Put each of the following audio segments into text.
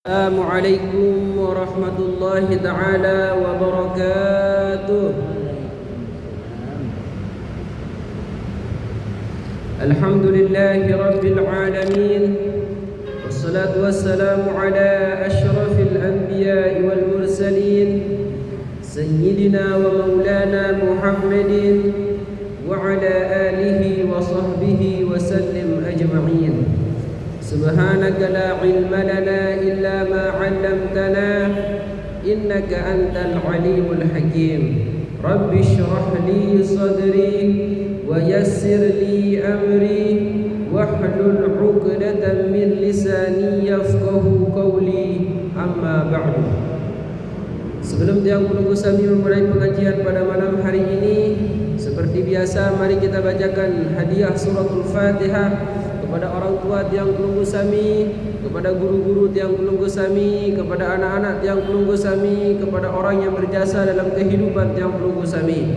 Assalamualaikum warahmatullahi taala wabarakatuh. Alhamdulillahi rabbil alamin. Wassalatu wassalamu ala asyrafil anbiya'i wal mursalin sayyidina wa maulana Muhammadin wa ala alihi wa sahbihi wa sallim ajma'in. Subhanaka la ilma lana illa ma 'allamtana innaka antal alimul hakim. Rabbi shrah li sadri wa yassir li amri wahlul 'uqdatam min lisani yafqahu qawli. Amma ba'du. Sebelum Yang Penunggu Sami memulai pengajian pada malam hari ini, seperti biasa mari kita bacakan hadiah suratul Fatihah kepada orang tua Tiang Pelunggu Sami, kepada guru-guru Tiang Pelunggu Sami, kepada anak-anak Tiang Pelunggu Sami, kepada orang yang berjasa dalam kehidupan Tiang Pelunggu Sami.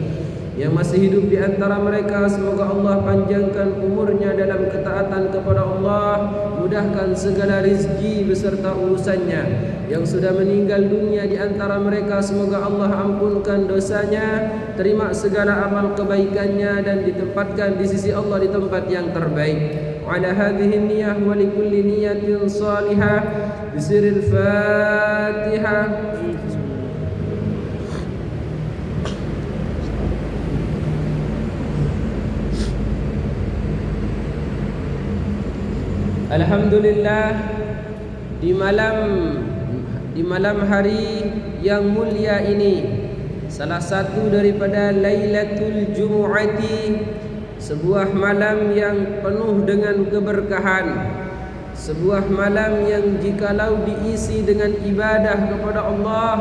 Yang masih hidup di antara mereka, semoga Allah panjangkan umurnya dalam ketaatan kepada Allah, mudahkan segala rizki beserta urusannya. Yang sudah meninggal dunia di antara mereka, semoga Allah ampunkan dosanya, terima segala amal kebaikannya, dan ditempatkan di sisi Allah di tempat yang terbaik. Ala hadhihi niyyah wa likulli niyatin salihah bisiril Fatihah. Alhamdulillah, di malam hari yang mulia ini, salah satu daripada Lailatul Jumu'ati, sebuah malam yang penuh dengan keberkahan, sebuah malam yang jikalau diisi dengan ibadah kepada Allah,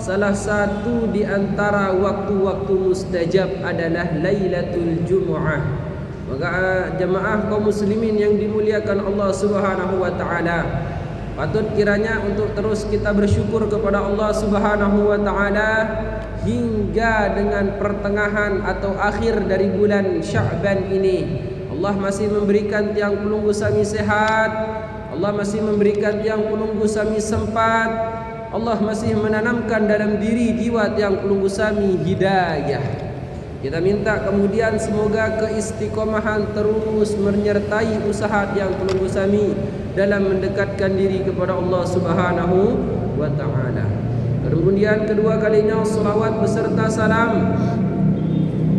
salah satu di antara waktu-waktu mustajab adalah Lailatul Jumu'ah. Maka jemaah kaum muslimin yang dimuliakan Allah Subhanahu wa taala, patut kiranya untuk terus kita bersyukur kepada Allah Subhanahu wa taala hingga dengan pertengahan atau akhir dari bulan Sya'ban ini. Allah masih memberikan Tiang Pelunggu Sami sehat, Allah masih memberikan Tiang Pelunggu Sami sempat, Allah masih menanamkan dalam diri jiwa Tiang Pelunggu Sami hidayah. Kita minta kemudian semoga keistiqomahan terus menyertai usaha Tiang Pelunggu Sami dalam mendekatkan diri kepada Allah Subhanahu wa taala. Kemudian kedua kalinya salawat beserta salam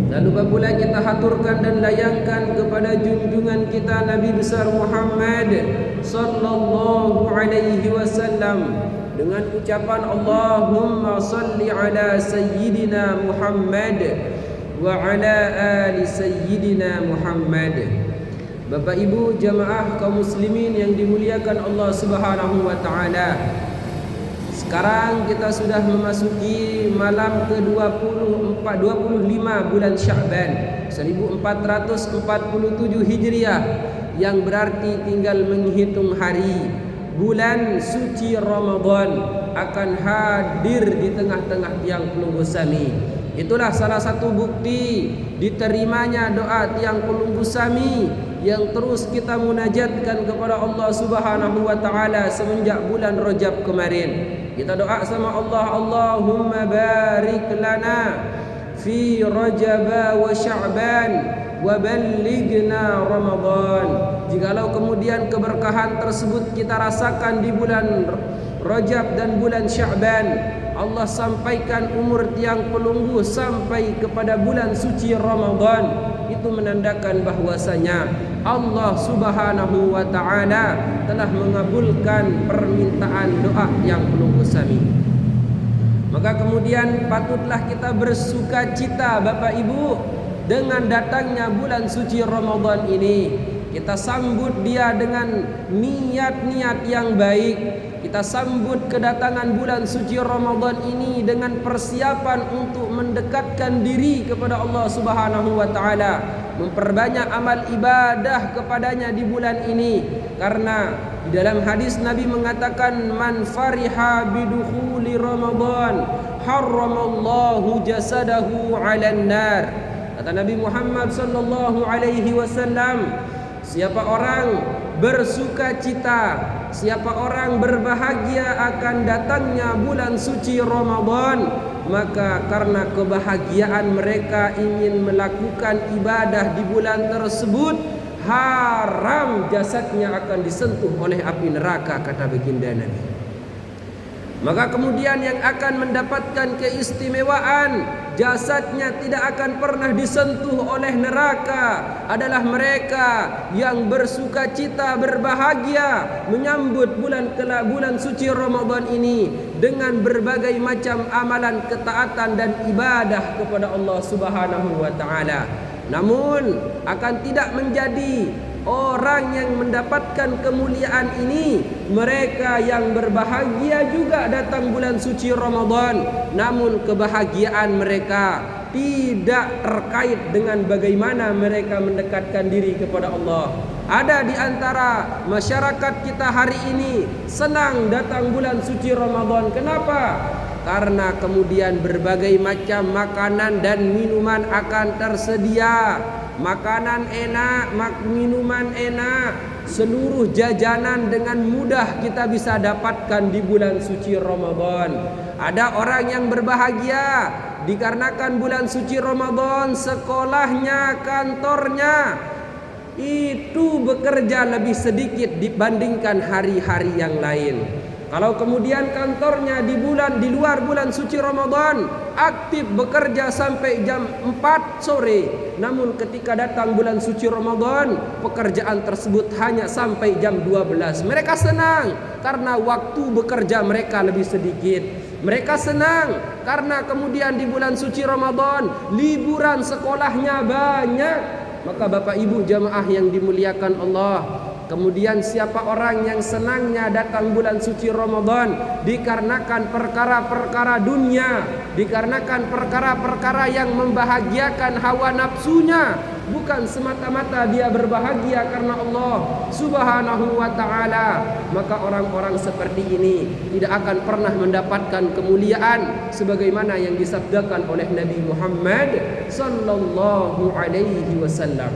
dan lupa pula kita haturkan dan layangkan kepada junjungan kita Nabi besar Muhammad sallallahu alaihi wasallam dengan ucapan Allahumma salli ala sayyidina Muhammad wa ala ali sayyidina Muhammad. Bapak Ibu jamaah kaum muslimin yang dimuliakan Allah Subhanahu wa taala, sekarang kita sudah memasuki malam ke-25 bulan Sya'ban 1447 Hijriah, yang berarti tinggal menghitung hari bulan suci Ramadan akan hadir di tengah-tengah Tiang Pelunggu Sami. Itulah salah satu bukti diterimanya doa Tiang Pelunggu Sami yang terus kita munajatkan kepada Allah Subhanahu wa taala semenjak bulan Rajab kemarin. Kita doa sama Allah, Allahumma barik lana fi Rajab wa Sya'ban wa ballighna Ramadan. Jikalau kemudian keberkahan tersebut kita rasakan di bulan Rajab dan bulan Sya'ban, Allah sampaikan umur Tiang Pelunggu sampai kepada bulan suci Ramadan, itu menandakan bahwasanya Allah Subhanahu wa taala telah mengabulkan permintaan doa Tiang Pelunggu Sami. Maka kemudian patutlah kita bersuka cita Bapak Ibu dengan datangnya bulan suci Ramadan ini. Kita sambut dia dengan niat-niat yang baik. Kita sambut kedatangan bulan suci Ramadan ini dengan persiapan untuk mendekatkan diri kepada Allah Subhanahu wa taala, memperbanyak amal ibadah kepadanya di bulan ini. Karena di dalam hadis Nabi mengatakan, man fariha bidukhuli Ramadan harramallahu jasadahu 'alan nar. Kata Nabi Muhammad sallallahu alaihi wasallam, siapa orang bersukacita. Siapa orang berbahagia akan datangnya bulan suci Ramadan, maka karena kebahagiaan mereka ingin melakukan ibadah di bulan tersebut, haram jasadnya akan disentuh oleh api neraka, kata baginda Nabi. Maka kemudian yang akan mendapatkan keistimewaan, jasadnya tidak akan pernah disentuh oleh neraka, adalah mereka yang bersukacita, berbahagia menyambut bulan suci Ramadan ini dengan berbagai macam amalan ketaatan dan ibadah kepada Allah Subhanahu wa taala. Namun akan tidak menjadi orang yang mendapatkan kemuliaan ini mereka yang berbahagia juga datang bulan suci Ramadan, namun kebahagiaan mereka tidak terkait dengan bagaimana mereka mendekatkan diri kepada Allah. Ada di antara masyarakat kita hari ini senang datang bulan suci Ramadan. Kenapa? Karena kemudian berbagai macam makanan dan minuman akan tersedia. Makanan enak, minuman enak, seluruh jajanan dengan mudah kita bisa dapatkan di bulan suci Ramadan. Ada orang yang berbahagia dikarenakan bulan suci Ramadan, sekolahnya, kantornya itu bekerja lebih sedikit dibandingkan hari-hari yang lain. Kalau kemudian kantornya di luar bulan suci Ramadan aktif bekerja sampai jam 4 sore, namun ketika datang bulan suci Ramadan pekerjaan tersebut hanya sampai jam 12. Mereka senang karena waktu bekerja mereka lebih sedikit. Mereka senang karena kemudian di bulan suci Ramadan liburan sekolahnya banyak. Maka Bapak Ibu jamaah yang dimuliakan Allah, kemudian siapa orang yang senangnya datang bulan suci Ramadan dikarenakan perkara-perkara dunia, dikarenakan perkara-perkara yang membahagiakan hawa nafsunya, bukan semata-mata dia berbahagia karena Allah Subhanahu wa taala, maka orang-orang seperti ini tidak akan pernah mendapatkan kemuliaan sebagaimana yang disabdakan oleh Nabi Muhammad sallallahu alaihi wasallam.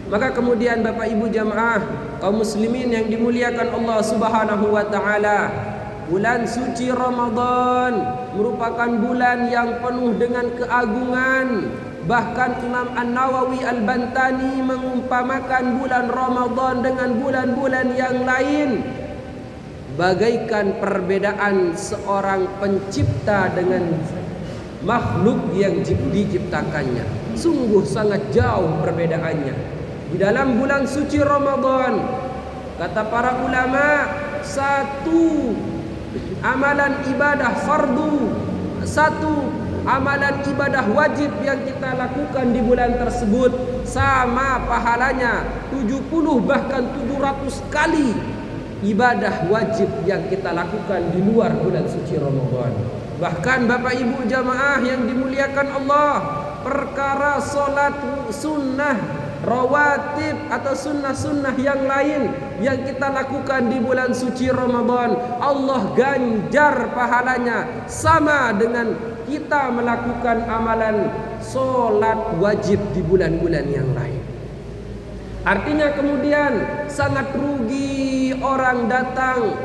Maka kemudian Bapak Ibu jamaah kaum muslimin yang dimuliakan Allah Subhanahu wa taala, bulan suci Ramadan merupakan bulan yang penuh dengan keagungan. Bahkan Imam An-Nawawi Al-Bantani mengumpamakan bulan Ramadan dengan bulan-bulan yang lain bagaikan perbedaan seorang pencipta dengan makhluk yang diciptakannya. Sungguh sangat jauh perbedaannya. Di dalam bulan suci Ramadan, kata para ulama, satu amalan ibadah fardu, satu amalan ibadah wajib yang kita lakukan di bulan tersebut sama pahalanya 70 bahkan 700 kali ibadah wajib yang kita lakukan di luar bulan suci Ramadan. Bahkan Bapak Ibu jamaah yang dimuliakan Allah, perkara solat sunnah rawatib atau sunnah-sunnah yang lain yang kita lakukan di bulan suci Ramadan, Allah ganjar pahalanya sama dengan kita melakukan amalan solat wajib di bulan-bulan yang lain. Artinya kemudian sangat rugi orang datang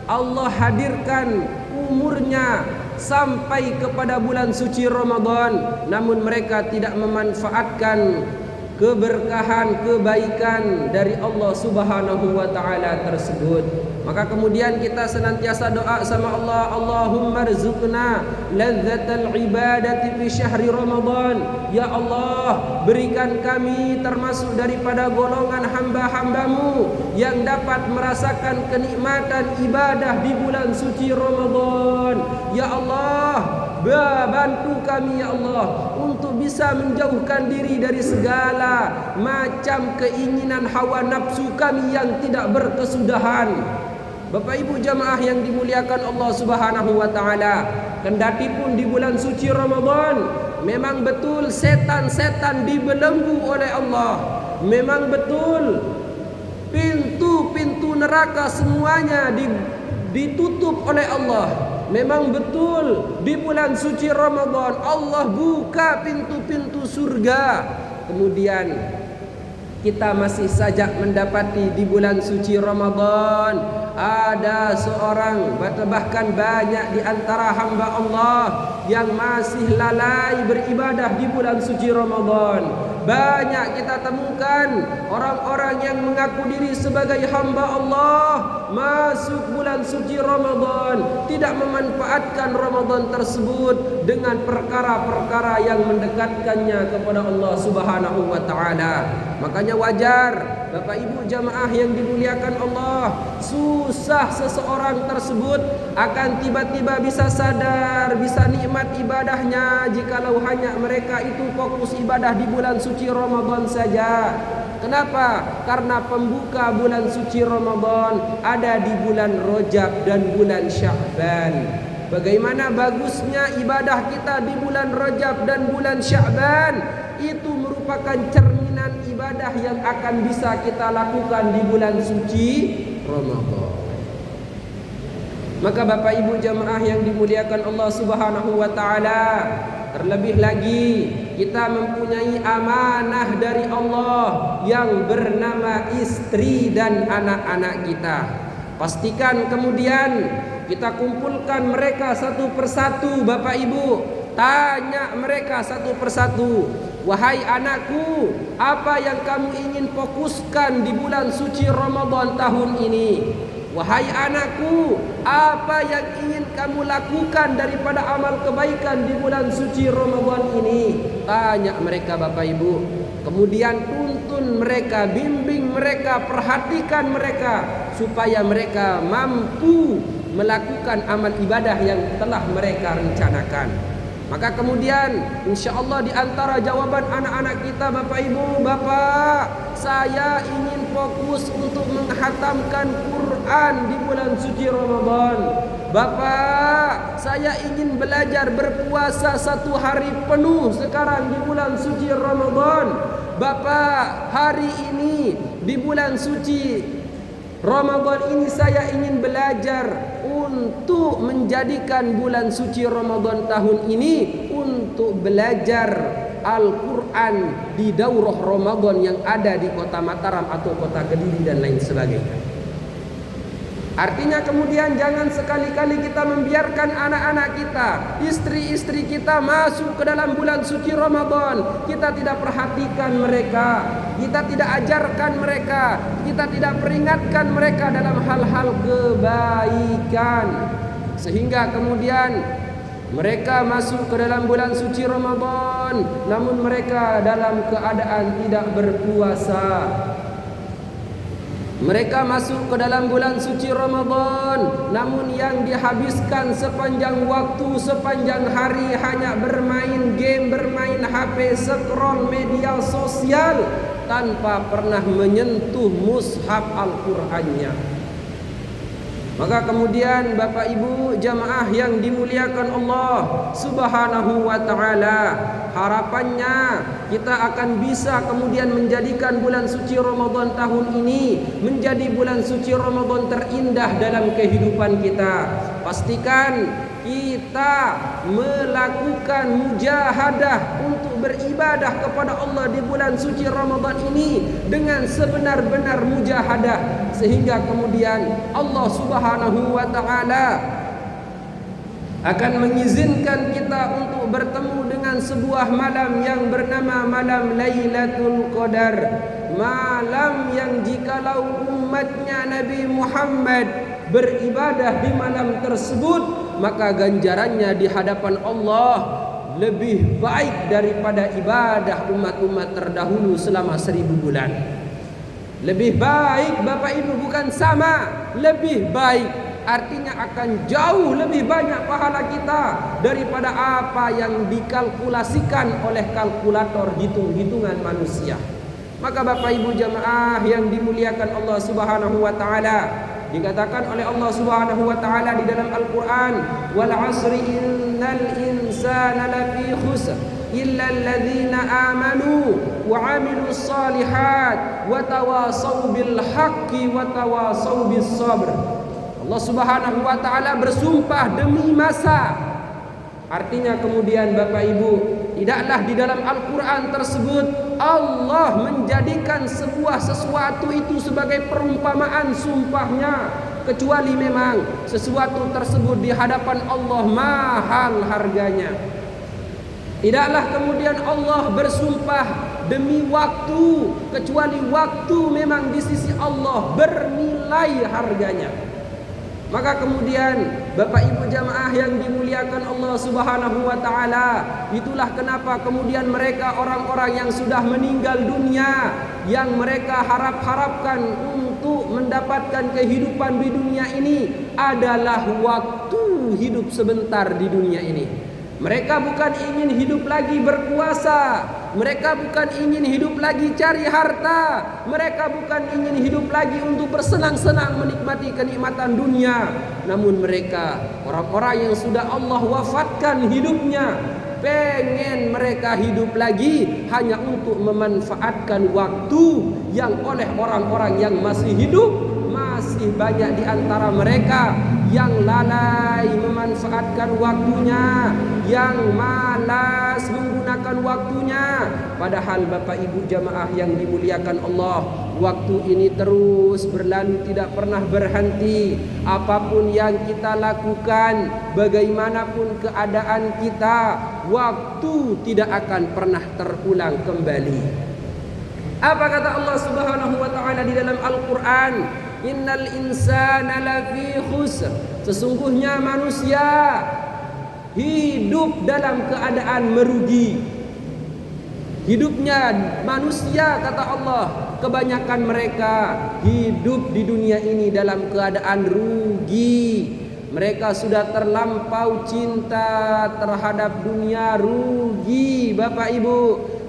Allah hadirkan umurnya sampai kepada bulan suci Ramadan, namun mereka tidak memanfaatkan keberkahan, kebaikan dari Allah Subhanahu wa taala tersebut. Maka kemudian kita senantiasa doa sama Allah, Allahumma rzuqna ladzatal ibadati fi syahri Ramadan. Ya Allah, berikan kami termasuk daripada golongan hamba-hambamu yang dapat merasakan kenikmatan ibadah di bulan suci Ramadan. Ya Allah, bantu kami ya Allah untuk bisa menjauhkan diri dari segala macam keinginan hawa nafsu kami yang tidak berkesudahan. Bapak Ibu jamaah yang dimuliakan Allah Subhanahu wa taala, kendati pun di bulan suci Ramadan memang betul setan-setan dibelenggu oleh Allah, memang betul pintu-pintu neraka semuanya ditutup oleh Allah. Memang betul di bulan suci Ramadan Allah buka pintu-pintu surga. Kemudian kita masih saja mendapati di bulan suci Ramadan ada seorang, bahkan banyak di antara hamba Allah yang masih lalai beribadah di bulan suci Ramadan. Banyak kita temukan orang-orang yang mengaku diri sebagai hamba Allah, masuk bulan suci Ramadan tidak memanfaatkan Ramadan tersebut dengan perkara-perkara yang mendekatkannya kepada Allah Subhanahu wa taala. Makanya wajar Bapak Ibu jamaah yang dimuliakan Allah, susah seseorang tersebut akan tiba-tiba bisa sadar, bisa nikmat ibadahnya jikalau hanya mereka itu fokus ibadah di bulan suci Ramadan saja. Kenapa? Karena pembuka bulan suci Ramadan ada di bulan Rajab dan bulan Sya'ban. Bagaimana bagusnya ibadah kita di bulan Rajab dan bulan Sya'ban, itu merupakan cerminan ibadah yang akan bisa kita lakukan di bulan suci Ramadan. Maka Bapak Ibu jamaah yang dimuliakan Allah Subhanahu wa taala, terlebih lagi kita mempunyai amanah dari Allah yang bernama istri dan anak-anak kita. Pastikan kemudian kita kumpulkan mereka satu persatu Bapak Ibu. Tanya mereka satu persatu, wahai anakku, apa yang kamu ingin fokuskan di bulan suci Ramadan tahun ini? Wahai anakku, apa yang ingin kamu lakukan daripada amal kebaikan di bulan suci Ramadan ini? Tanya mereka Bapak Ibu. Kemudian tuntun mereka, bimbing mereka, perhatikan mereka supaya mereka mampu melakukan amal ibadah yang telah mereka rencanakan. Maka kemudian insya Allah di antara jawaban anak-anak kita, Bapak Ibu, Bapak, saya ingin fokus untuk menghatamkan Quran di bulan suci Ramadan. Bapak, saya ingin belajar berpuasa 1 hari penuh sekarang di bulan suci Ramadan. Bapak, hari ini di bulan suci Ramadan ini saya ingin belajar untuk menjadikan bulan suci Ramadan tahun ini untuk belajar Al-Quran di daurah Ramadan yang ada di kota Mataram atau kota Kediri dan lain sebagainya. Artinya kemudian jangan sekali-kali kita membiarkan anak-anak kita, istri-istri kita masuk ke dalam bulan suci Ramadan. Kita tidak perhatikan mereka, kita tidak ajarkan mereka, kita tidak peringatkan mereka dalam hal-hal kebaikan. Sehingga kemudian mereka masuk ke dalam bulan suci Ramadan, namun mereka dalam keadaan tidak berpuasa. Mereka masuk ke dalam bulan suci Ramadan, namun yang dihabiskan sepanjang waktu, sepanjang hari hanya bermain game, bermain HP, scroll media sosial tanpa pernah menyentuh mushaf Al-Qur'annya. Maka kemudian Bapak Ibu jamaah yang dimuliakan Allah Subhanahu wa taala, harapannya kita akan bisa kemudian menjadikan bulan suci Ramadan tahun ini menjadi bulan suci Ramadan terindah dalam kehidupan kita. Pastikan kita melakukan mujahadah untuk beribadah kepada Allah di bulan suci Ramadan ini dengan sebenar-benar mujahadah, sehingga kemudian Allah Subhanahu wa taala akan mengizinkan kita untuk bertemu dengan sebuah malam yang bernama malam Lailatul Qadar. Malam yang jikalau umatnya Nabi Muhammad beribadah di malam tersebut, maka ganjarannya di hadapan Allah lebih baik daripada ibadah umat-umat terdahulu selama 1000 bulan. Lebih baik Bapak Ibu, bukan sama, lebih baik. Artinya akan jauh lebih banyak pahala kita daripada apa yang dikalkulasikan oleh kalkulator hitung-hitungan manusia. Maka Bapak Ibu jamaah yang dimuliakan Allah Subhanahu wa taala, dikatakan oleh Allah Subhanahu wa taala di dalam Al-Qur'an, wal 'asri innal insana lafi khusr illa alladzina amanu wa 'amilus shalihat wa tawasaw bil haqqi wa tawasaw bis sabr. Allah Subhanahu wa taala bersumpah demi masa. Artinya kemudian Bapak Ibu, tidaklah di dalam Al-Quran tersebut Allah menjadikan sebuah sesuatu itu sebagai perumpamaan sumpahnya, kecuali memang sesuatu tersebut di hadapan Allah mahal harganya. Tidaklah kemudian Allah bersumpah demi waktu, kecuali waktu memang di sisi Allah bernilai harganya. Maka kemudian Bapak Ibu jamaah yang dimuliakan Allah Subhanahu wa taala, itulah kenapa kemudian mereka orang-orang yang sudah meninggal dunia, yang mereka harapkan untuk mendapatkan kehidupan di dunia ini adalah waktu hidup sebentar di dunia ini. Mereka bukan ingin hidup lagi berkuasa, mereka bukan ingin hidup lagi cari harta, mereka bukan ingin hidup lagi untuk bersenang-senang menikmati kenikmatan dunia. Namun mereka orang-orang yang sudah Allah wafatkan hidupnya, pengen mereka hidup lagi hanya untuk memanfaatkan waktu yang oleh orang-orang yang masih hidup. Masih banyak di antara mereka yang lalai memanfaatkan waktunya, yang malas menggunakan waktunya. Padahal Bapak Ibu jamaah yang dimuliakan Allah, waktu ini terus berlalu tidak pernah berhenti. Apapun yang kita lakukan, bagaimanapun keadaan kita, waktu tidak akan pernah terulang kembali. Apa kata Allah Subhanahu wa taala di dalam Al-Qur'an? Innal insana lafi khusr. Sesungguhnya manusia hidup dalam keadaan merugi. Hidupnya manusia, kata Allah, kebanyakan mereka hidup di dunia ini dalam keadaan rugi. Mereka sudah terlampau cinta terhadap dunia, rugi Bapak Ibu.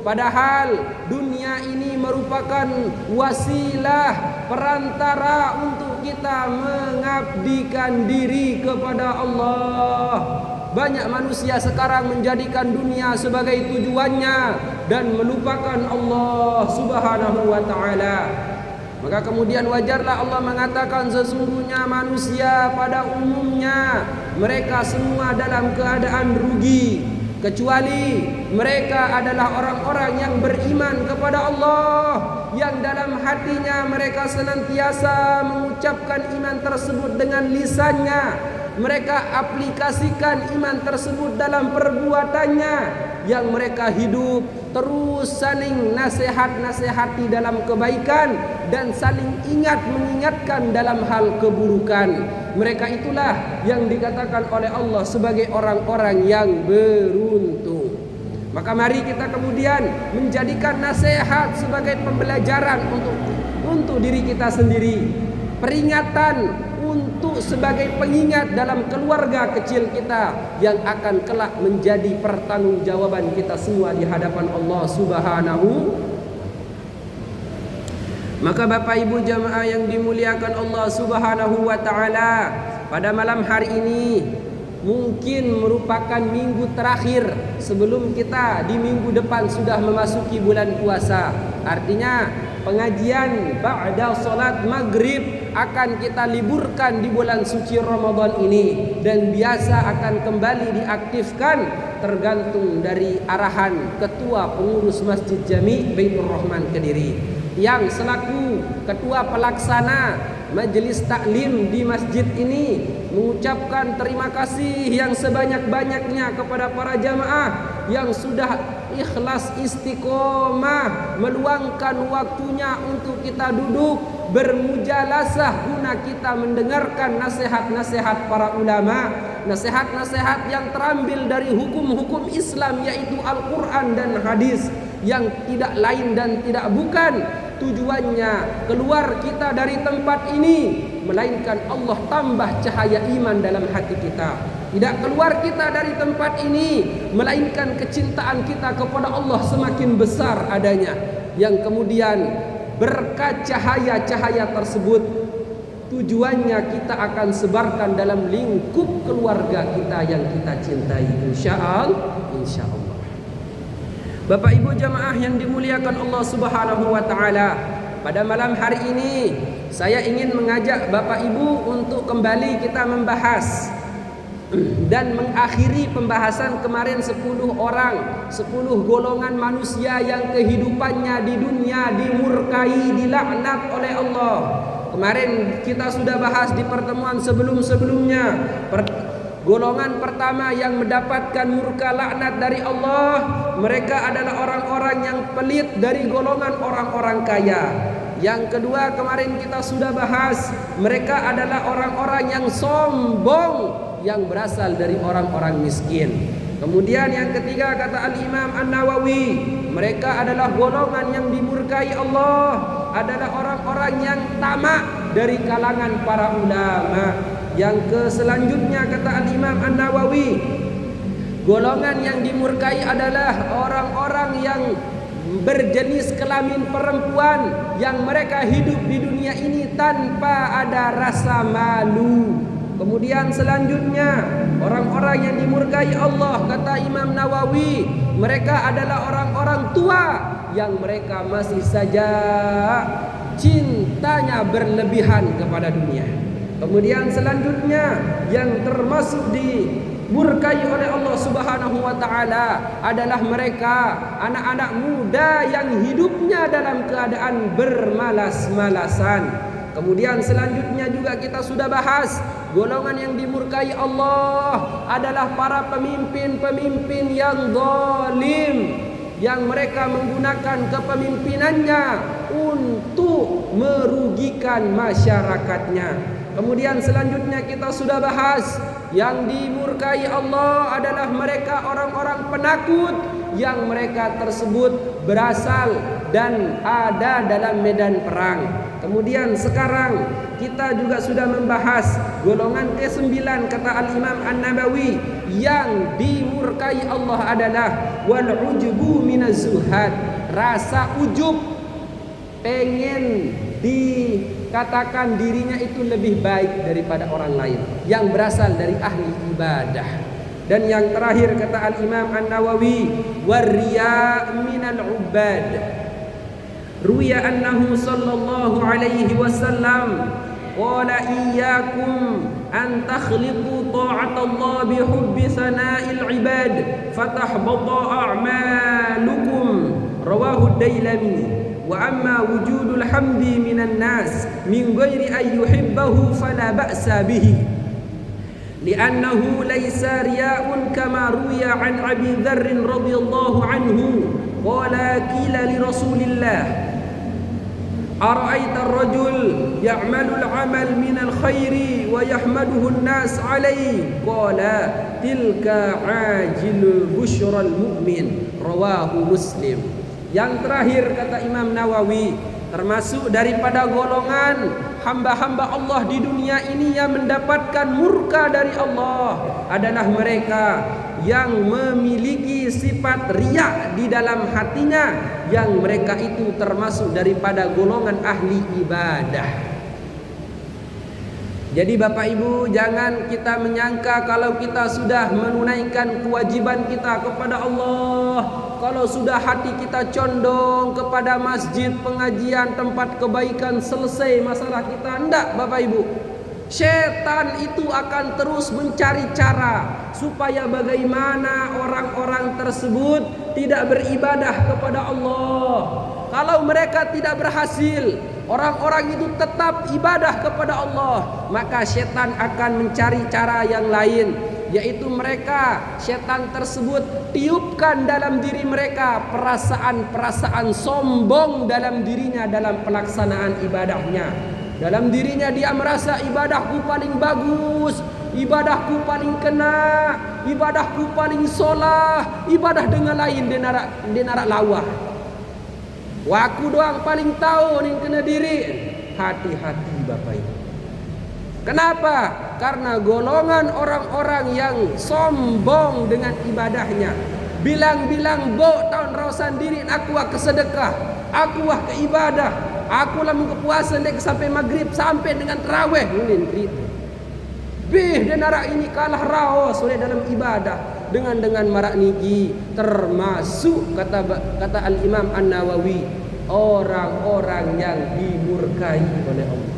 Padahal dunia ini merupakan wasilah, perantara untuk kita mengabdikan diri kepada Allah. Banyak manusia sekarang menjadikan dunia sebagai tujuannya dan melupakan Allah Subhanahu wa taala. Maka kemudian wajarlah Allah mengatakan sesungguhnya manusia pada umumnya mereka semua dalam keadaan rugi, kecuali mereka adalah orang-orang yang beriman kepada Allah, yang dalam hatinya mereka senantiasa mengucapkan iman tersebut dengan lisannya, mereka aplikasikan iman tersebut dalam perbuatannya, yang mereka hidup terus saling nasihat-nasihati dalam kebaikan dan saling mengingatkan dalam hal keburukan. Mereka itulah yang dikatakan oleh Allah sebagai orang-orang yang beruntung. Maka mari kita kemudian menjadikan nasihat sebagai pembelajaran untuk diri kita sendiri, peringatan untuk sebagai pengingat dalam keluarga kecil kita yang akan kelak menjadi pertanggungjawaban kita semua di hadapan Allah Subhanahu. Maka Bapak Ibu jamaah yang dimuliakan Allah Subhanahu wa taala, pada malam hari ini mungkin merupakan minggu terakhir sebelum kita di minggu depan sudah memasuki bulan puasa. Artinya pengajian ba'da salat maghrib akan kita liburkan di bulan suci Ramadan ini, dan biasa akan kembali diaktifkan tergantung dari arahan Ketua Pengurus Masjid Jami Baitur Rahman Kediri, yang selaku Ketua Pelaksana Majelis Taklim di masjid ini mengucapkan terima kasih yang sebanyak-banyaknya kepada para jamaah yang sudah ikhlas istiqomah meluangkan waktunya untuk kita duduk bermujalasah guna kita mendengarkan nasihat-nasihat para ulama, nasihat-nasihat yang terambil dari hukum-hukum Islam, yaitu Al-Quran dan hadis, yang tidak lain dan tidak bukan tujuannya keluar kita dari tempat ini melainkan Allah tambah cahaya iman dalam hati kita. Tidak keluar kita dari tempat ini melainkan kecintaan kita kepada Allah semakin besar adanya, yang kemudian berkat cahaya-cahaya tersebut tujuannya kita akan sebarkan dalam lingkup keluarga kita yang kita cintai, insyaallah. Bapak Ibu jamaah yang dimuliakan Allah Subhanahu wa taala, pada malam hari ini saya ingin mengajak Bapak Ibu untuk kembali kita membahas dan mengakhiri pembahasan kemarin 10 orang, 10 golongan manusia yang kehidupannya di dunia dimurkai, dilaknat oleh Allah. Kemarin kita sudah bahas di pertemuan sebelum-sebelumnya. Golongan pertama yang mendapatkan murka laknat dari Allah, mereka adalah orang-orang yang pelit dari golongan orang-orang kaya. Yang kedua kemarin kita sudah bahas, mereka adalah orang-orang yang sombong yang berasal dari orang-orang miskin. Kemudian yang ketiga kata Al-Imam An-Nawawi, mereka adalah golongan yang dimurkai Allah, adalah orang-orang yang tamak dari kalangan para ulama. Yang selanjutnya kata Al-Imam An-Nawawi, golongan yang dimurkai adalah orang-orang yang berjenis kelamin perempuan yang mereka hidup di dunia ini tanpa ada rasa malu. Kemudian selanjutnya orang-orang yang dimurkai Allah kata Imam Nawawi, mereka adalah orang-orang tua yang mereka masih saja cintanya berlebihan kepada dunia. Kemudian selanjutnya yang termasuk dimurkai oleh Allah Subhanahu wa taala adalah mereka anak-anak muda yang hidupnya dalam keadaan bermalas-malasan. Kemudian selanjutnya juga kita sudah bahas, golongan yang dimurkai Allah adalah para pemimpin-pemimpin yang zalim, yang mereka menggunakan kepemimpinannya untuk merugikan masyarakatnya. Kemudian selanjutnya kita sudah bahas, yang dimurkai Allah adalah mereka orang-orang penakut yang mereka tersebut berasal dan ada dalam medan perang. Kemudian sekarang kita juga sudah membahas golongan ke-9 kata Al-Imam An-Nabawi, yang dimurkai Allah adalah wal ujubu minaz zuhad, rasa ujub, pengen dikatakan dirinya itu lebih baik daripada orang lain yang berasal dari ahli ibadah. Dan yang terakhir kata Al-Imam An-Nawawi, warriya minal ubad. Ruya annahu sallallahu alaihi wasallam qala iyyakum an takhliqu ta'atallah bihubbi sana'il ibad fatahbata a'malukum, rawahu ad-Dailami. Wa amma wujudul hamdi minan nas min ghairi an yuhibbahu fala ba'sa bihi li'annahu laysa riya'un kama ruya an Abi Dzarr radhiyallahu anhu qala qila li Rasulillah ara'aita ar-rajul ya'malu al-'amal min al-khairi wa yahmaduhu an-nas 'alayhi qala tilka 'ajilul busyral mu'min, rawahu Muslim. Yang terakhir kata Imam Nawawi, termasuk daripada golongan hamba-hamba Allah di dunia ini yang mendapatkan murka dari Allah adalah mereka yang memiliki sifat riya di dalam hatinya, yang mereka itu termasuk daripada golongan ahli ibadah. Jadi Bapak Ibu, jangan kita menyangka kalau kita sudah menunaikan kewajiban kita kepada Allah, kalau sudah hati kita condong kepada masjid, pengajian, tempat kebaikan, selesai masalah kita. Enggak Bapak Ibu. Setan itu akan terus mencari cara supaya bagaimana orang-orang tersebut tidak beribadah kepada Allah. Kalau mereka tidak berhasil, orang-orang itu tetap ibadah kepada Allah, maka setan akan mencari cara yang lain, yaitu mereka, setan tersebut tiupkan dalam diri mereka perasaan-perasaan sombong dalam dirinya dalam pelaksanaan ibadahnya. Dalam dirinya dia merasa ibadahku paling bagus, ibadahku paling kena, ibadahku paling solah, ibadah dengan lain dia narak lawah. Wah, aku doang paling tahu nih kena diri. Hati-hati Bapak Ibu. Kenapa? Karena golongan orang-orang yang sombong dengan ibadahnya. Bilang-bilang bo tahun rawasan diri aku ke sedekah, aku ke ibadah, aku lah kepuasan dek sampai maghrib sampai dengan tarawih ulin cerita. Bih dia narak ini kalah raos oleh dalam ibadah dengan marak niki, termasuk kata Al-Imam An-Nawawi orang-orang yang dimurkai oleh Allah.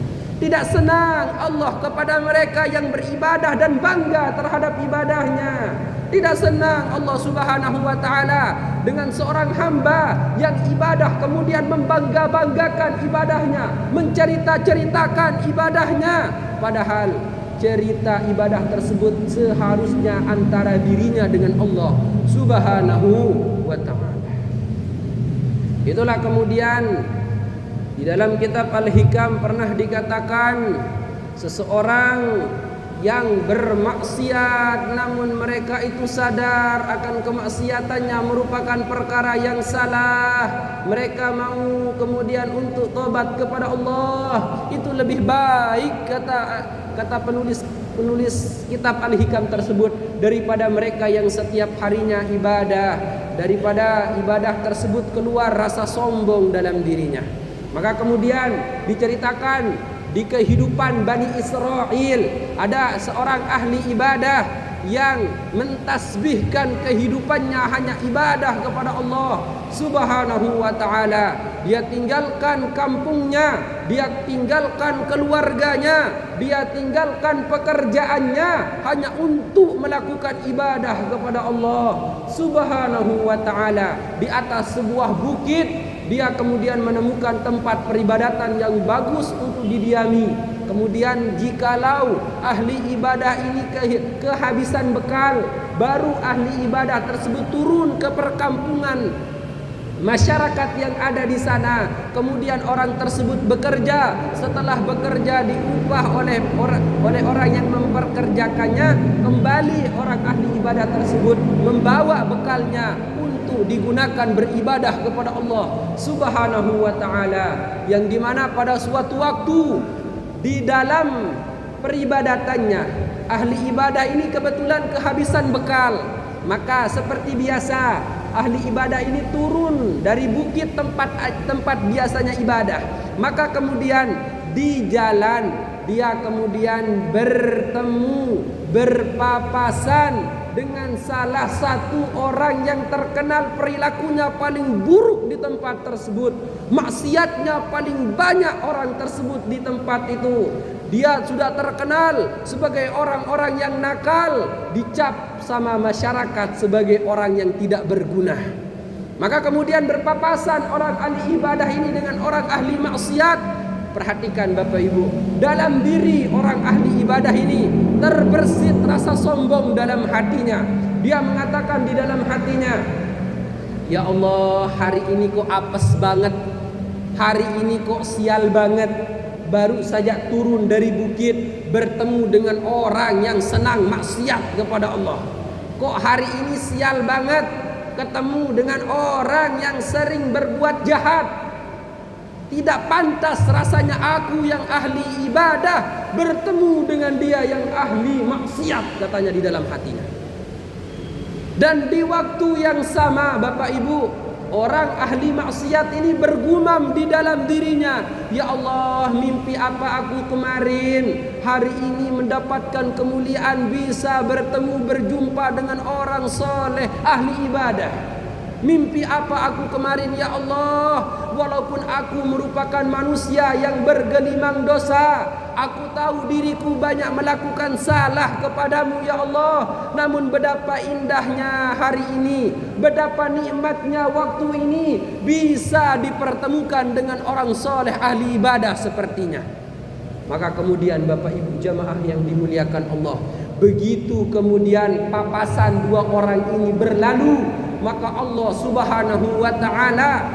Tidak senang Allah kepada mereka yang beribadah dan bangga terhadap ibadahnya. Tidak senang Allah Subhanahu wa ta'ala dengan seorang hamba yang ibadah kemudian membangga-banggakan ibadahnya, mencerita-ceritakan ibadahnya, padahal cerita ibadah tersebut seharusnya antara dirinya dengan Allah Subhanahu wa ta'ala. Itulah kemudian di dalam kitab Al-Hikam pernah dikatakan seseorang yang bermaksiat namun mereka itu sadar akan kemaksiatannya merupakan perkara yang salah, mereka mau kemudian untuk tobat kepada Allah, itu lebih baik kata penulis kitab Al-Hikam tersebut daripada mereka yang setiap harinya ibadah, daripada ibadah tersebut keluar rasa sombong dalam dirinya. Maka kemudian diceritakan di kehidupan Bani Israel ada seorang ahli ibadah yang mentasbihkan kehidupannya hanya ibadah kepada Allah Subhanahu wa ta'ala. Dia tinggalkan kampungnya, dia tinggalkan keluarganya, dia tinggalkan pekerjaannya hanya untuk melakukan ibadah kepada Allah Subhanahu wa ta'ala. Di atas sebuah bukit dia kemudian menemukan tempat peribadatan yang bagus untuk didiami. Kemudian jikalau ahli ibadah ini kehabisan bekal, baru ahli ibadah tersebut turun ke perkampungan masyarakat yang ada di sana. Kemudian orang tersebut bekerja, setelah bekerja diupah oleh orang yang memperkerjakannya. Kembali orang ahli ibadah tersebut membawa bekalnya untuk digunakan beribadah kepada Allah Subhanahu wa ta'ala, yang dimana pada suatu waktu di dalam peribadatannya ahli ibadah ini kebetulan kehabisan bekal. Maka seperti biasa ahli ibadah ini turun dari bukit tempat biasanya ibadah. Maka kemudian di jalan dia kemudian berpapasan dengan salah satu orang yang terkenal perilakunya paling buruk di tempat tersebut, maksiatnya paling banyak orang tersebut di tempat itu. Dia sudah terkenal sebagai orang-orang yang nakal, dicap sama masyarakat sebagai orang yang tidak berguna. Maka kemudian berpapasan orang ahli ibadah ini dengan orang ahli maksiat. Perhatikan Bapak Ibu, dalam diri orang ahli ibadah ini terbersit rasa sombong dalam hatinya. Dia mengatakan di dalam hatinya, ya Allah, hari ini kok apes banget, hari ini kok sial banget. Baru saja turun dari bukit bertemu dengan orang yang senang maksiat kepada Allah. Kok hari ini sial banget ketemu dengan orang yang sering berbuat jahat. Tidak pantas rasanya aku yang ahli ibadah bertemu dengan dia yang ahli maksiat, katanya di dalam hatinya. Dan di waktu yang sama Bapak Ibu, orang ahli maksiat ini bergumam di dalam dirinya, ya Allah, mimpi apa aku kemarin, hari ini mendapatkan kemuliaan bisa bertemu berjumpa dengan orang soleh ahli ibadah. Mimpi apa aku kemarin, ya Allah, walaupun aku merupakan manusia yang bergelimang dosa, aku tahu diriku banyak melakukan salah kepadamu ya Allah, namun betapa indahnya hari ini, betapa nikmatnya waktu ini bisa dipertemukan dengan orang soleh ahli ibadah sepertinya. Maka kemudian Bapak Ibu jamaah yang dimuliakan Allah, begitu kemudian papasan dua orang ini berlalu, maka Allah Subhanahu wa ta'ala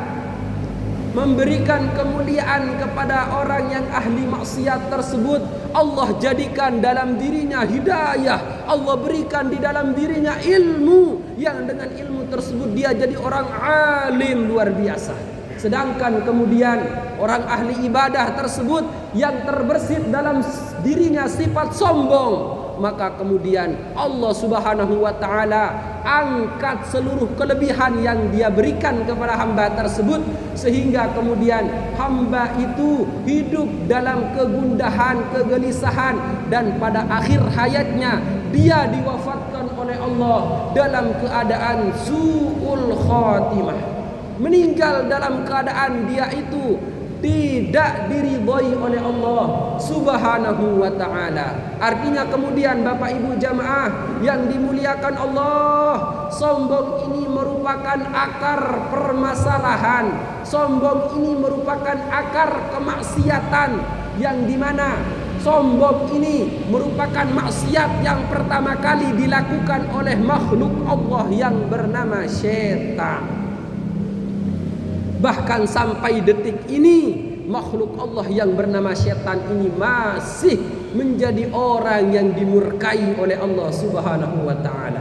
memberikan kemuliaan kepada orang yang ahli maksiat tersebut. Allah jadikan dalam dirinya hidayah, Allah berikan di dalam dirinya ilmu, yang dengan ilmu tersebut dia jadi orang alim luar biasa. Sedangkan kemudian orang ahli ibadah tersebut yang terbersit dalam dirinya sifat sombong, maka kemudian Allah Subhanahu wa ta'ala angkat seluruh kelebihan yang dia berikan kepada hamba tersebut, sehingga kemudian hamba itu hidup dalam kegundahan, kegelisahan, dan pada akhir hayatnya dia diwafatkan oleh Allah dalam keadaan su'ul khatimah, meninggal dalam keadaan dia itu tidak diridhoi oleh Allah Subhanahu wa ta'ala. Artinya kemudian Bapak Ibu jamaah yang dimuliakan Allah, sombong ini merupakan akar permasalahan. Sombong ini merupakan akar kemaksiatan, yang dimana sombong ini merupakan maksiat yang pertama kali dilakukan oleh makhluk Allah yang bernama syaitan. Bahkan sampai detik ini makhluk Allah yang bernama syaitan ini masih menjadi orang yang dimurkai oleh Allah Subhanahu wa ta'ala.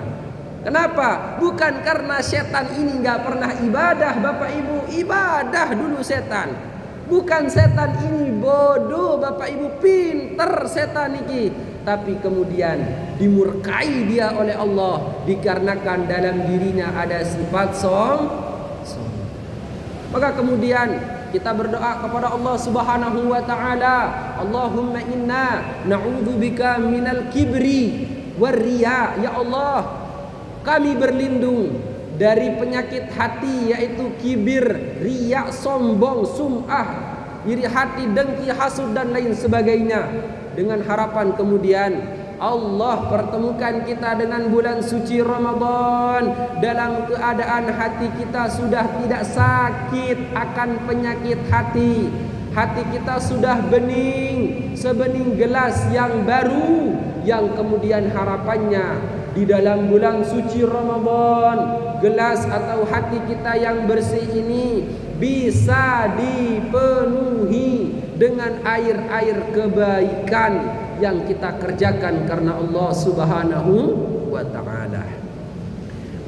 Kenapa? Bukan karena syaitan ini gak pernah ibadah Bapak Ibu. Ibadah dulu setan. Bukan setan ini bodoh Bapak Ibu, pinter setan ini. Tapi kemudian dimurkai dia oleh Allah dikarenakan dalam dirinya ada sifat sombong. Maka kemudian kita berdoa kepada Allah Subhanahu wa ta'ala, Allahumma inna na'udzubika minal kibri warriya. Ya Allah, kami berlindung dari penyakit hati, yaitu kibir, riya, sombong, sum'ah, iri hati, dengki, hasud dan lain sebagainya. Dengan harapan kemudian Allah pertemukan kita dengan bulan suci Ramadan dalam keadaan hati kita sudah tidak sakit akan penyakit hati. Hati kita sudah bening, sebening gelas yang baru, yang kemudian harapannya di dalam bulan suci Ramadan, gelas atau hati kita yang bersih ini bisa dipenuhi dengan air-air kebaikan yang kita kerjakan karena Allah Subhanahu wa ta'ala.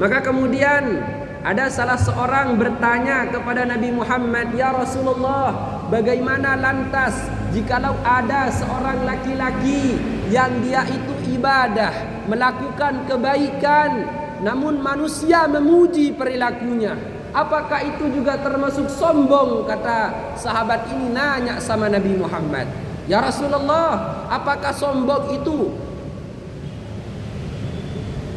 Maka kemudian ada salah seorang bertanya kepada Nabi Muhammad, "Ya Rasulullah, bagaimana lantas jikalau ada seorang laki-laki yang dia itu ibadah, melakukan kebaikan, namun manusia memuji perilakunya? Apakah itu juga termasuk sombong?" Kata sahabat ini nanya sama Nabi Muhammad, "Ya Rasulullah, apakah sombong itu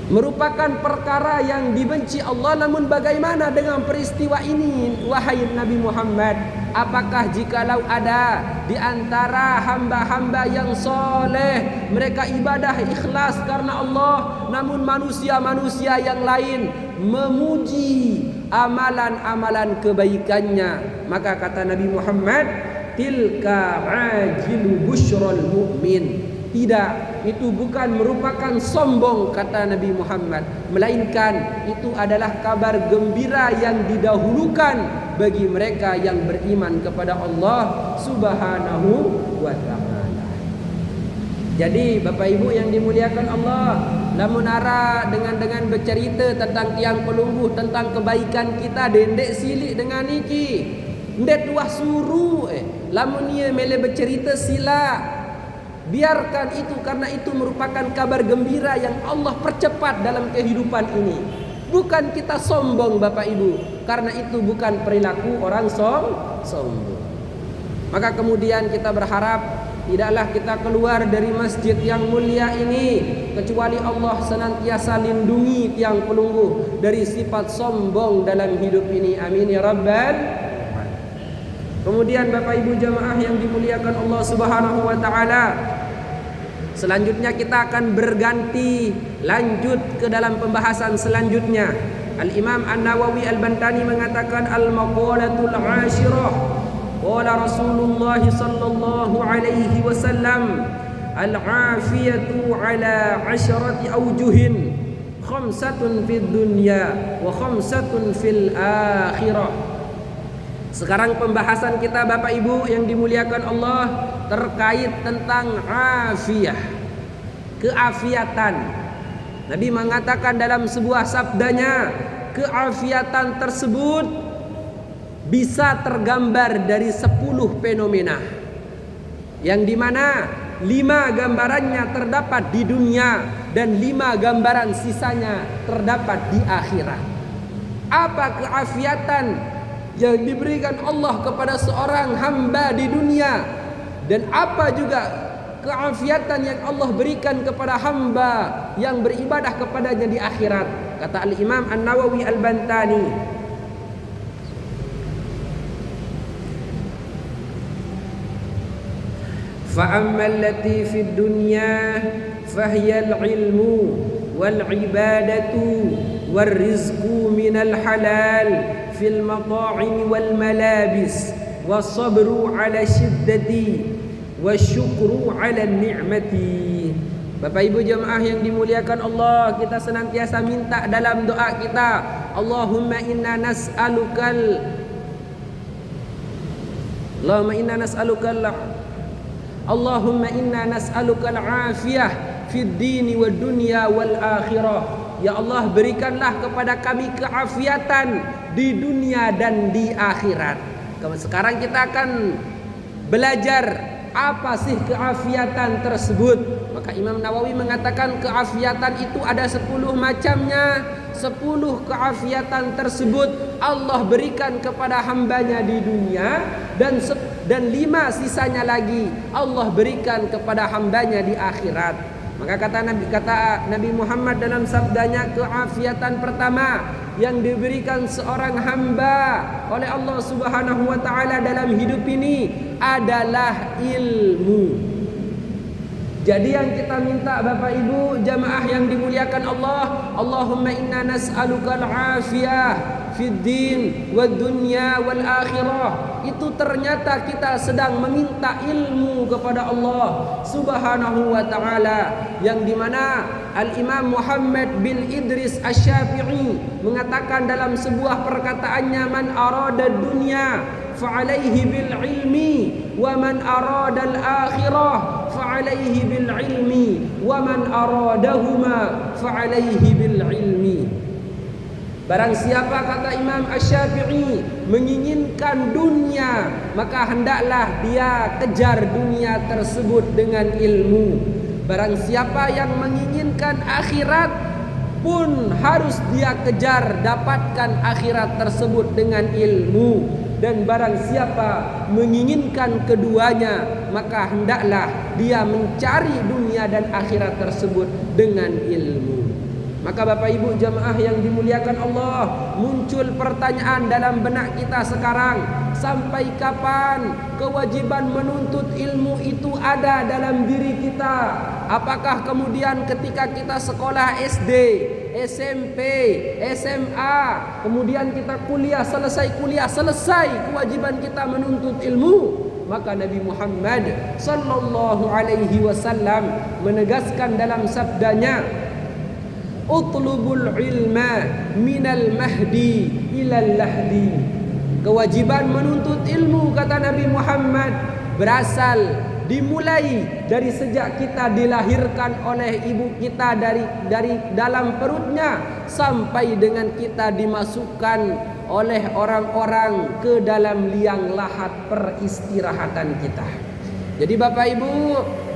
merupakan perkara yang dibenci Allah? Namun bagaimana dengan peristiwa ini, wahai Nabi Muhammad? Apakah jikalau ada di antara hamba-hamba yang soleh, mereka ibadah ikhlas karena Allah, namun manusia-manusia yang lain memuji amalan-amalan kebaikannya?" Maka kata Nabi Muhammad, "Tilka ajilu busyral mu'min." Tidak, itu bukan merupakan sombong kata Nabi Muhammad, melainkan itu adalah kabar gembira yang didahulukan bagi mereka yang beriman kepada Allah Subhanahu wa ta'ala. Jadi Bapak Ibu yang dimuliakan Allah, lamun ara dengan bercerita tentang tiang pelungguh, tentang kebaikan kita, dendek silik dengan iki, ndek tuah suruh lamun ia mele bercerita sila, biarkan itu, karena itu merupakan kabar gembira yang Allah percepat dalam kehidupan ini. Bukan kita sombong Bapak Ibu, karena itu bukan perilaku orang sombong. Maka kemudian kita berharap tidaklah kita keluar dari masjid yang mulia ini kecuali Allah senantiasa lindungi tiang pelungguh dari sifat sombong dalam hidup ini. Amin ya rabbal. Kemudian Bapak Ibu jamaah yang dimuliakan Allah Subhanahu wa ta'ala, selanjutnya kita akan berganti lanjut ke dalam pembahasan selanjutnya. Al-Imam An-Nawawi Al-Bantani mengatakan al-maqalatul 'ashirah, qala Rasulullah sallallahu alaihi wasallam, al-'afiyatu 'ala 'asharati awjuhin, khamsatun fid dunya wa khamsatun fil akhirah. Sekarang pembahasan kita Bapak Ibu yang dimuliakan Allah terkait tentang afiyah, keafiatan. Nabi mengatakan dalam sebuah sabdanya, keafiatan tersebut bisa tergambar dari 10 fenomena, yang dimana 5 gambarannya terdapat di dunia dan 5 gambaran sisanya terdapat di akhirat. Apa keafiatan yang diberikan Allah kepada seorang hamba di dunia, dan apa juga keafiatan yang Allah berikan kepada hamba yang beribadah kepadanya di akhirat? Kata Al-Imam An-Nawawi Al-Bantani, فأما التي في الدنيا فهي العلم والعبادة والرزق من الحلال في المطاعم والملابس والصبر على الشدة والشكر على النعمة. Bapak Ibu jemaah yang dimuliakan Allah, kita senantiasa minta dalam doa kita, Allahumma inna nas'alukal Allahumma inna nas'alukal afiyah fid dini wad dunya wal akhirah. Ya Allah, berikanlah kepada kami keafiatan di dunia dan di akhirat. Sekarang kita akan belajar apa sih keafiatan tersebut. Maka Imam Nawawi mengatakan keafiatan itu ada 10 macamnya. 10 keafiatan tersebut Allah berikan kepada hambanya di dunia, dan 5 sisanya lagi Allah berikan kepada hambanya di akhirat. Maka kata Nabi Muhammad dalam sabdanya, keafiatan pertama yang diberikan seorang hamba oleh Allah Subhanahu wa taala dalam hidup ini adalah ilmu. Jadi yang kita minta Bapak Ibu jamaah yang dimuliakan Allah, Allahumma inna nas'alukal afiyah fid din wad dunya wal akhirah. Itu ternyata kita sedang meminta ilmu kepada Allah Subhanahu wa taala, yang dimana Al-Imam Muhammad bin Idris Asy-Syafi'i mengatakan dalam sebuah perkataannya, man arada dunya fa'alaihi bil ilmi wa man arada al akhirah fa'alaihi bil ilmi wa man aradahuma fa'alaihi bil ilmi. Barang siapa, kata Imam Asy-Syafi'i, menginginkan dunia, maka hendaklah dia kejar dunia tersebut dengan ilmu. Barang siapa yang menginginkan akhirat pun harus dia kejar dapatkan akhirat tersebut dengan ilmu. Dan barang siapa menginginkan keduanya, maka hendaklah dia mencari dunia dan akhirat tersebut dengan ilmu. Maka Bapak Ibu jamaah yang dimuliakan Allah, muncul pertanyaan dalam benak kita sekarang, sampai kapan kewajiban menuntut ilmu itu ada dalam diri kita? Apakah kemudian ketika kita sekolah SD, SMP, SMA, kemudian kita selesai kuliah, selesai kewajiban kita menuntut ilmu? Maka Nabi Muhammad sallallahu alaihi wasallam menegaskan dalam sabdanya, utlubul ilma minal mahdi ilal lahdi. Kewajiban menuntut ilmu, kata Nabi Muhammad, berasal dimulai dari sejak kita dilahirkan oleh ibu kita dari dalam perutnya, sampai dengan kita dimasukkan oleh orang-orang ke dalam liang lahat peristirahatan kita. Jadi Bapak Ibu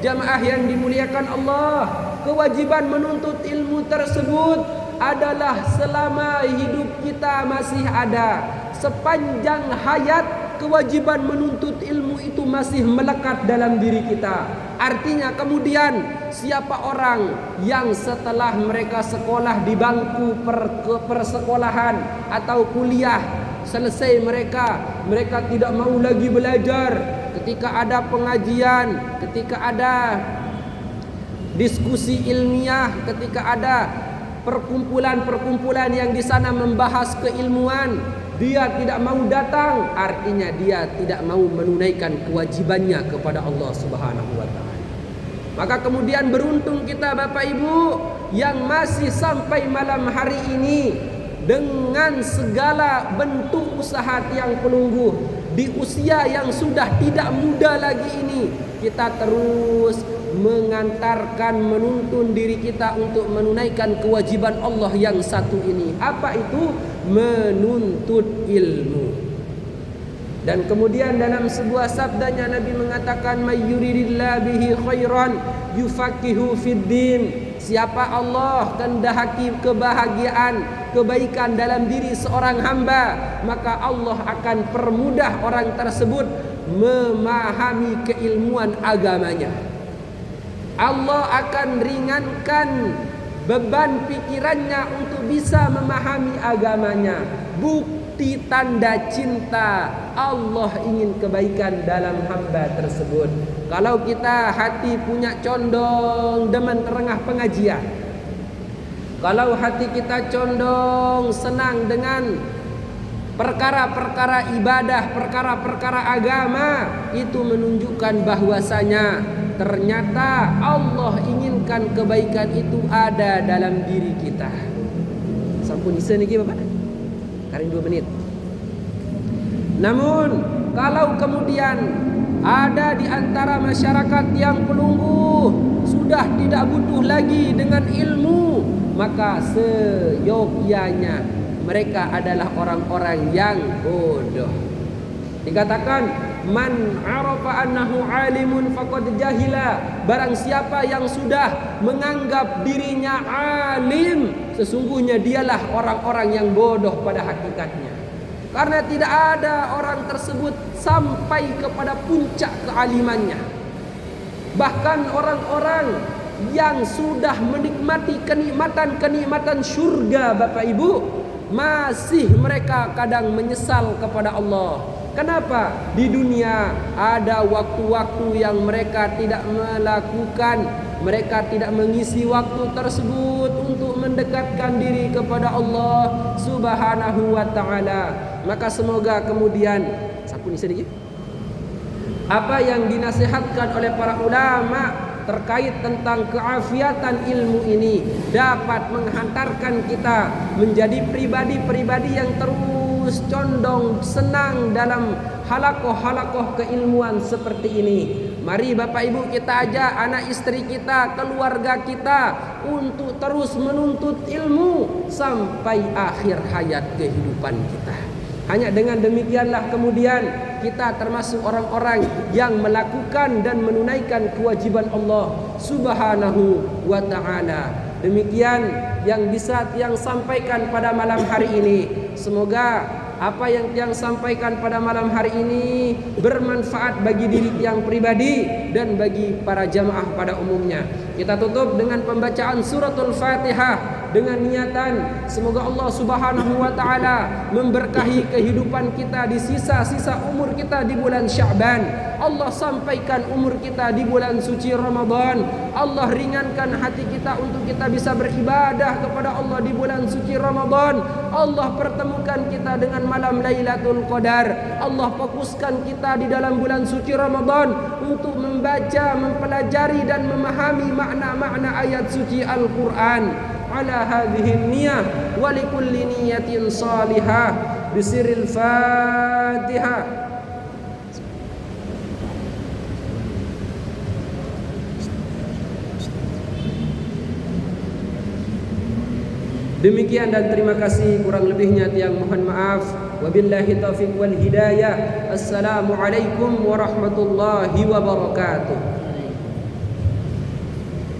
jamaah yang dimuliakan Allah, kewajiban menuntut ilmu tersebut adalah selama hidup kita masih ada. Sepanjang hayat kewajiban menuntut ilmu itu masih melekat dalam diri kita. Artinya kemudian siapa orang yang setelah mereka sekolah di bangku persekolahan atau kuliah, selesai mereka tidak mau lagi belajar, ketika ada pengajian, ketika ada diskusi ilmiah, ketika ada perkumpulan-perkumpulan yang di sana membahas keilmuan, dia tidak mau datang, artinya dia tidak mau menunaikan kewajibannya kepada Allah Subhanahu wa taala. Maka kemudian beruntung kita Bapak Ibu yang masih sampai malam hari ini dengan segala bentuk usaha yang pelungguh di usia yang sudah tidak muda lagi ini, kita terus mengantarkan, menuntun diri kita untuk menunaikan kewajiban Allah yang satu ini. Apa itu? Menuntut ilmu. Dan kemudian dalam sebuah sabdanya Nabi mengatakan, may yuridillahu bihi khairan yufaqihu fid din. Siapa Allah kehendaki kebahagiaan, kebaikan dalam diri seorang hamba, maka Allah akan permudah orang tersebut memahami keilmuan agamanya. Allah akan ringankan beban pikirannya untuk bisa memahami agamanya. bukti tanda cinta Allah ingin kebaikan dalam hamba tersebut. Kalau kita hati punya condong demen terengah pengajian, kalau hati kita condong senang dengan perkara-perkara ibadah, perkara-perkara agama, itu menunjukkan bahwasanya ternyata Allah inginkan kebaikan itu ada dalam diri kita. Sampun isa niki Bapak? Karing 2 menit. Namun kalau kemudian ada di antara masyarakat yang pelungguh, sudah tidak butuh lagi dengan ilmu, maka seyogyanya mereka adalah orang-orang yang bodoh. Dikatakan man arafa annahu alimun faqad jahila. Barang siapa yang sudah menganggap dirinya alim, sesungguhnya dialah orang-orang yang bodoh pada hakikatnya. Karena tidak ada orang tersebut sampai kepada puncak kealimannya. Bahkan orang-orang yang sudah menikmati kenikmatan surga Bapak Ibu, masih mereka kadang menyesal kepada Allah. Kenapa? Di dunia ada waktu-waktu yang mereka tidak melakukan, mereka tidak mengisi waktu tersebut untuk mendekatkan diri kepada Allah Subhanahu wa ta'ala. Maka semoga kemudian sampun sedikit apa yang dinasihatkan oleh para ulama terkait tentang keafiatan ilmu ini dapat menghantarkan kita menjadi pribadi-pribadi yang terus condong senang dalam halakoh-halakoh keilmuan seperti ini. Mari Bapak Ibu kita ajak anak istri kita, keluarga kita untuk terus menuntut ilmu sampai akhir hayat kehidupan kita. Hanya dengan demikianlah kemudian kita termasuk orang-orang yang melakukan dan menunaikan kewajiban Allah Subhanahu wa ta'ala. Demikian yang bisa Tiang sampaikan pada malam hari ini. Semoga apa yang Tiang sampaikan pada malam hari ini bermanfaat bagi diri Tiang pribadi dan bagi para jamaah pada umumnya. Kita tutup dengan pembacaan suratul Fatihah dengan niatan semoga Allah Subhanahu wa ta'ala memberkahi kehidupan kita di sisa-sisa umur kita di bulan Sya'ban. Allah sampaikan umur kita di bulan suci Ramadan. Allah ringankan hati kita untuk kita bisa beribadah kepada Allah di bulan suci Ramadan. Allah pertemukan kita dengan malam Lailatul Qadar. Allah fokuskan kita di dalam bulan suci Ramadan untuk membaca, mempelajari dan memahami makna-makna ayat suci Al-Quran. Ala hadhihi niyah wa likulli niyatin salihah bisiril Fatihah. Demikian dan terima kasih, kurang lebihnya Tiang mohon maaf. Wabillahi taufiq wal hidayah. Assalamualaikum warahmatullahi wabarakatuh.